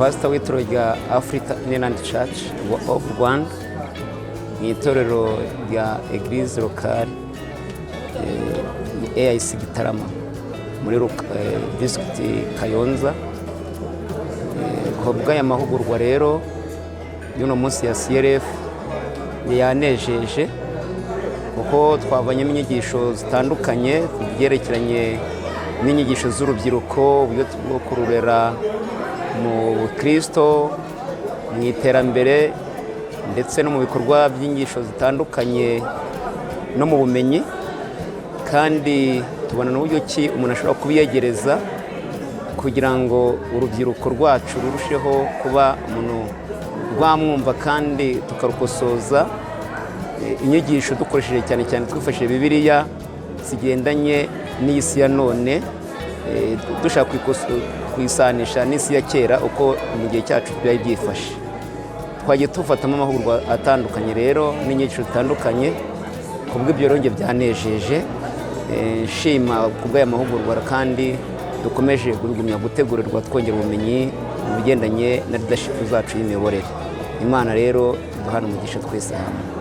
pastor w'itorero rya Africa Inland Church of Rwanda, mu itorero rya Eglise locale AIC Gitarama muri district Kayonza. Kubwa ya mahugurwa rero y'uno munsi ya CLF yanejeje kuko twavanye inyigisho zitandukanye byerekeranye n'inyigisho z'urubyiruko, uburyo bwo kururera mu Kristo, mu iterambere ndetse no mu bikorwa by'inyigisho zitandukanye no mu bumenyi, kandi tubona n'uburyo ki umuntu ashobora kubiyegereza kugira ngo urubyiruko rwacu rurusheho kuba umuntu rwamwumva kandi tukarukosoza inyigisho dukoresheje cyane cyane twifashishije Bibiliya zigendanye n'isi ya none, dushaka kuyisanisha n'isi ya kera uko mu gihe cyacu byari byifashe. Twagiye tufatamo amahugurwa atandukanye rero n'inyigisho zitandukanye, kubw'ibyo rero byanejeje, nshima kubw'aya mahugurwa kandi dukomeje kugumya gutegurirwa twongera ubumenyi mu bigendanye na leadership zacu y'imiyoborere. Imana rero duhana umugisha twese hamwe.